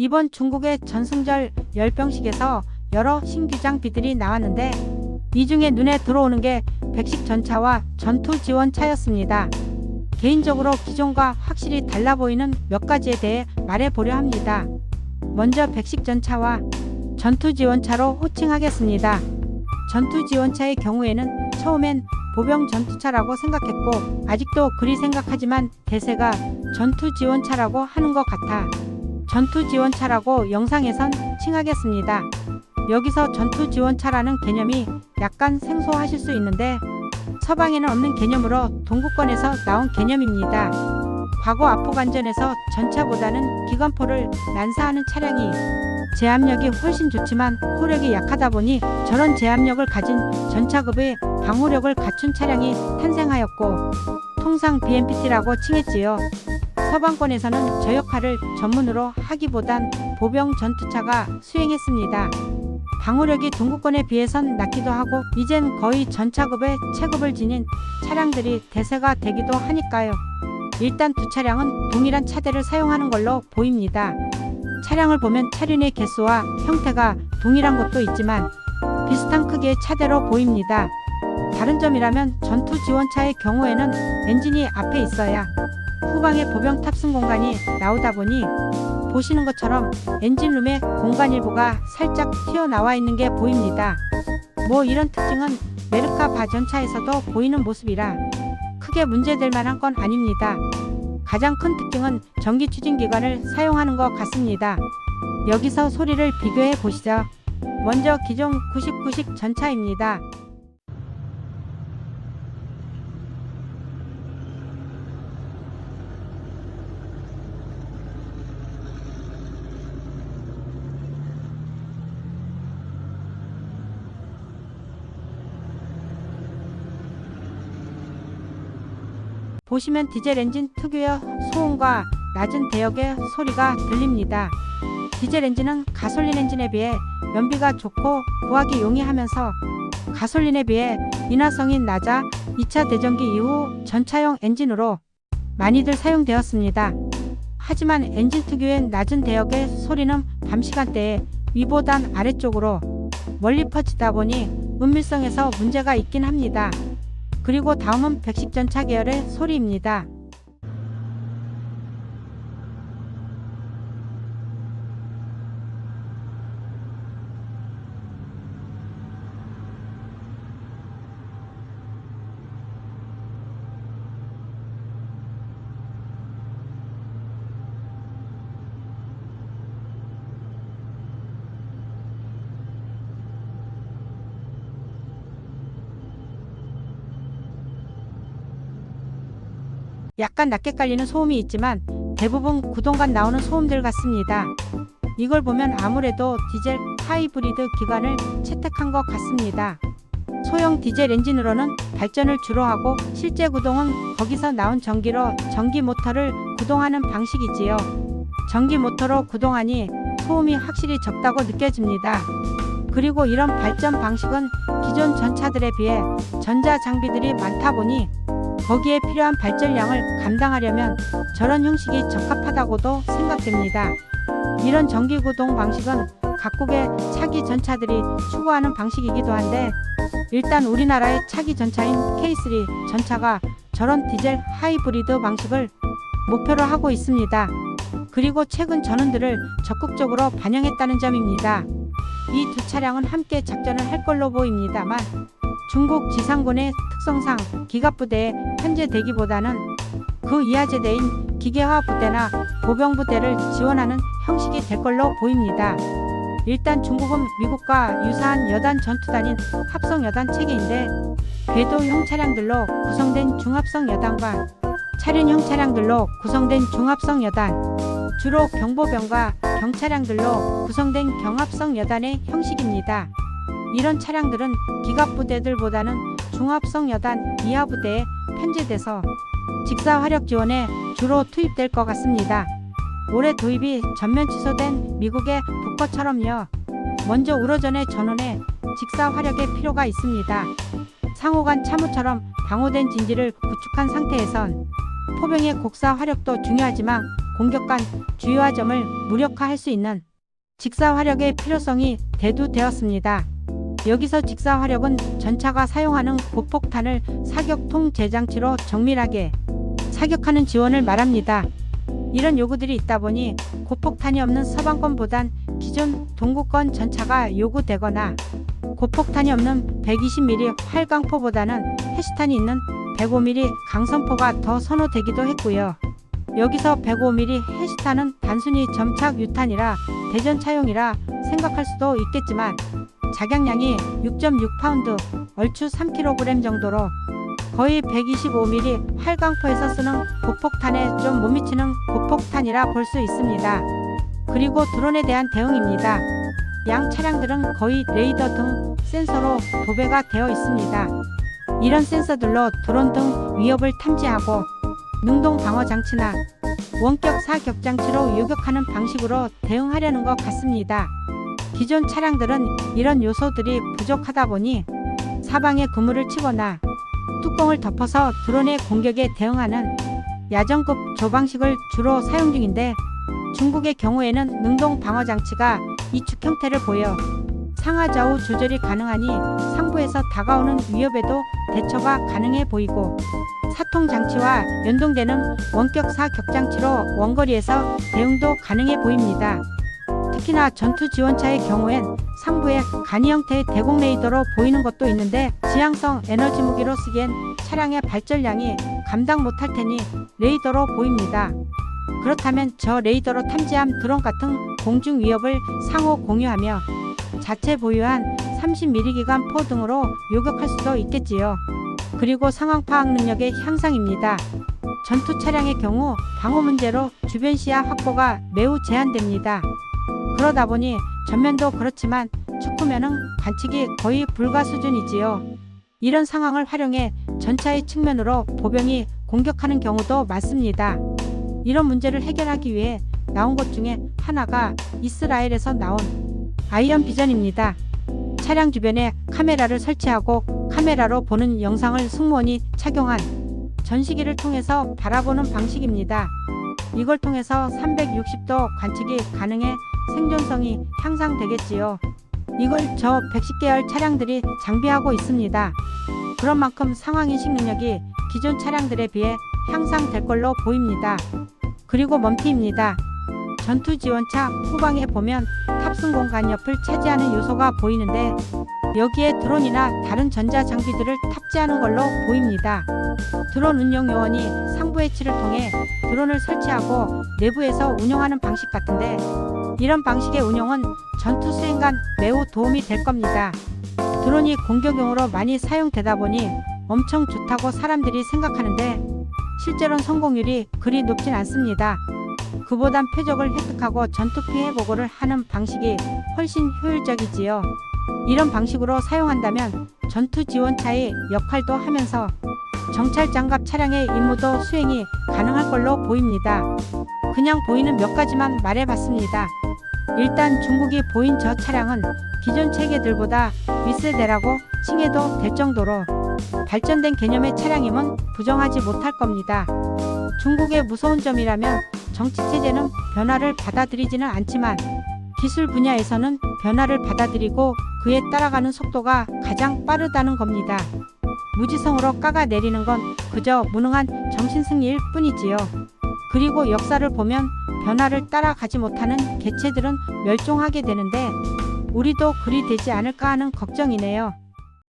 이번 중국의 전승절 열병식에서 여러 신규 장비들이 나왔는데 이 중에 눈에 들어오는 게 백식 전차와 전투 지원차였습니다. 개인적으로 기존과 확실히 달라 보이는 몇 가지에 대해 말해보려 합니다. 먼저 백식 전차와 전투 지원차로 호칭하겠습니다. 전투 지원차의 경우에는 처음엔 보병 전투차라고 생각했고 아직도 그리 생각하지만 대세가 전투 지원차라고 하는 것 같아 전투 지원차라고 영상에선 칭하겠습니다. 여기서 전투 지원차라는 개념이 약간 생소하실 수 있는데 서방에는 없는 개념으로 동구권에서 나온 개념입니다. 과거 아프간전에서 전차보다는 기관포를 난사하는 차량이 제압력이 훨씬 좋지만 호력이 약하다 보니 저런 제압력을 가진 전차급의 방호력을 갖춘 차량이 탄생하였고 통상 BMPT라고 칭했지요. 서방권에서는 저 역할을 전문으로 하기보단 보병 전투차가 수행했습니다. 방호력이 동구권에 비해선 낮기도 하고 이젠 거의 전차급의 체급을 지닌 차량들이 대세가 되기도 하니까요. 일단 두 차량은 동일한 차대를 사용하는 걸로 보입니다. 차량을 보면 차륜의 개수와 형태가 동일한 것도 있지만 비슷한 크기의 차대로 보입니다. 다른 점이라면 전투 지원차의 경우에는 엔진이 앞에 있어야 후방에 보병 탑승 공간이 나오다 보니 보시는 것처럼 엔진룸의 공간 일부가 살짝 튀어나와 있는 게 보입니다. 뭐 이런 특징은 메르카바 전차에서도 보이는 모습이라 크게 문제될 만한 건 아닙니다. 가장 큰 특징은 전기 추진기관을 사용하는 것 같습니다. 여기서 소리를 비교해 보시죠. 먼저 기존 99식 전차입니다. 보시면 디젤 엔진 특유의 소음과 낮은 대역의 소리가 들립니다. 디젤 엔진은 가솔린 엔진에 비해 연비가 좋고 구하기 용이하면서 가솔린에 비해 인화성이 낮아 2차 대전기 이후 전차용 엔진으로 많이들 사용되었습니다. 하지만 엔진 특유의 낮은 대역의 소리는 밤 시간대에 위보단 아래쪽으로 멀리 퍼지다 보니 은밀성에서 문제가 있긴 합니다. 그리고 다음은 백식 전차 계열의 소리입니다. 약간 낮게 깔리는 소음이 있지만 대부분 구동간 나오는 소음들 같습니다. 이걸 보면 아무래도 디젤 하이브리드 기관을 채택한 것 같습니다. 소형 디젤 엔진으로는 발전을 주로 하고 실제 구동은 거기서 나온 전기로 전기 모터를 구동하는 방식이지요. 전기 모터로 구동하니 소음이 확실히 적다고 느껴집니다. 그리고 이런 발전 방식은 기존 전차들에 비해 전자 장비들이 많다 보니 거기에 필요한 발전량을 감당하려면 저런 형식이 적합하다고도 생각됩니다. 이런 전기구동 방식은 각국의 차기 전차들이 추구하는 방식이기도 한데 일단 우리나라의 차기 전차인 K3 전차가 저런 디젤 하이브리드 방식을 목표로 하고 있습니다. 그리고 최근 전운들을 적극적으로 반영했다는 점입니다. 이 두 차량은 함께 작전을 할 걸로 보입니다만 중국 지상군의 특성상 기갑부대에 편제되기보다는 그 이하 제대인 기계화 부대나 보병부대를 지원하는 형식이 될 걸로 보입니다. 일단 중국은 미국과 유사한 여단 전투단인 합성여단 체계인데 궤도형 차량들로 구성된 중합성 여단과 차륜형 차량들로 구성된 중합성 여단, 주로 경보병과 경차량들로 구성된 경합성 여단의 형식입니다. 이런 차량들은 기갑부대들보다는 중합성 여단 이하 부대에 편제돼서 직사 화력 지원에 주로 투입될 것 같습니다. 올해 도입이 전면 취소된 미국의 북커처럼요. 먼저 우로전의 전원에 직사 화력의 필요가 있습니다. 상호간 참호처럼 방호된 진지를 구축한 상태에선 포병의 곡사 화력도 중요하지만 공격간 주요화 점을 무력화할 수 있는 직사화력의 필요성이 대두되었습니다. 여기서 직사화력은 전차가 사용하는 고폭탄을 사격통 제장치로 정밀하게 사격하는 지원을 말합니다. 이런 요구들이 있다 보니 고폭탄이 없는 서방권보단 기존 동구권 전차가 요구되거나 고폭탄이 없는 120mm 활강포보다는 해시탄이 있는 105mm 강선포가 더 선호되기도 했고요. 여기서 105mm 해시탄은 단순히 점착 유탄이라 대전차용이라 생각할 수도 있겠지만 작양량이 6.6파운드, 얼추 3kg 정도로 거의 125mm 활강포에서 쓰는 고폭탄에 좀 못 미치는 고폭탄이라 볼 수 있습니다. 그리고 드론에 대한 대응입니다. 양 차량들은 거의 레이더 등 센서로 도배가 되어 있습니다. 이런 센서들로 드론 등 위협을 탐지하고 능동 방어 장치나 원격 사격 장치로 요격하는 방식으로 대응하려는 것 같습니다. 기존 차량들은 이런 요소들이 부족하다 보니 사방에 그물을 치거나 뚜껑을 덮어서 드론의 공격에 대응하는 야전급 조방식을 주로 사용 중인데 중국의 경우에는 능동 방어 장치가 이축 형태를 보여 상하좌우 조절이 가능하니 상부에서 다가오는 위협에도 대처가 가능해 보이고 사통 장치와 연동되는 원격 사격 장치로 원거리에서 대응도 가능해 보입니다. 특히나 전투 지원차의 경우엔 상부에 간이 형태의 대공 레이더로 보이는 것도 있는데 지향성 에너지 무기로 쓰기엔 차량의 발전량이 감당 못할 테니 레이더로 보입니다. 그렇다면 저 레이더로 탐지한 드론 같은 공중 위협을 상호 공유하며 자체 보유한 30mm 기관포 등으로 요격할 수도 있겠지요. 그리고 상황 파악 능력의 향상입니다. 전투 차량의 경우 방호 문제로 주변 시야 확보가 매우 제한됩니다. 그러다 보니 전면도 그렇지만 측후면은 관측이 거의 불가 수준이지요. 이런 상황을 활용해 전차의 측면으로 보병이 공격하는 경우도 많습니다. 이런 문제를 해결하기 위해 나온 것 중에 하나가 이스라엘에서 나온 아이언 비전입니다. 차량 주변에 카메라를 설치하고 카메라로 보는 영상을 승무원이 착용한 전시기를 통해서 바라보는 방식입니다. 이걸 통해서 360도 관측이 가능해 생존성이 향상되겠지요. 이걸 저 110계열 차량들이 장비하고 있습니다. 그런 만큼 상황인식 능력이 기존 차량들에 비해 향상될 걸로 보입니다. 그리고 멈티입니다. 전투 지원차 후방에 보면 탑승 공간 옆을 차지하는 요소가 보이는데 여기에 드론이나 다른 전자 장비들을 탑재하는 걸로 보입니다. 드론 운영 요원이 상부 해치를 통해 드론을 설치하고 내부에서 운영하는 방식 같은데 이런 방식의 운영은 전투 수행간 매우 도움이 될 겁니다. 드론이 공격용으로 많이 사용되다 보니 엄청 좋다고 사람들이 생각하는데 실제로는 성공률이 그리 높진 않습니다. 그보단 표적을 획득하고 전투 피해 보고를 하는 방식이 훨씬 효율적이지요. 이런 방식으로 사용한다면 전투 지원차의 역할도 하면서 정찰 장갑 차량의 임무도 수행이 가능할 걸로 보입니다. 그냥 보이는 몇 가지만 말해봤습니다. 일단 중국이 보인 저 차량은 기존 체계들보다 윗세대라고 칭해도 될 정도로 발전된 개념의 차량임은 부정하지 못할 겁니다. 중국의 무서운 점이라면 정치체제는 변화를 받아들이지는 않지만 기술 분야에서는 변화를 받아들이고 그에 따라가는 속도가 가장 빠르다는 겁니다. 무지성으로 깎아내리는 건 그저 무능한 정신승리일 뿐이지요. 그리고 역사를 보면 변화를 따라가지 못하는 개체들은 멸종하게 되는데 우리도 그리 되지 않을까 하는 걱정이네요.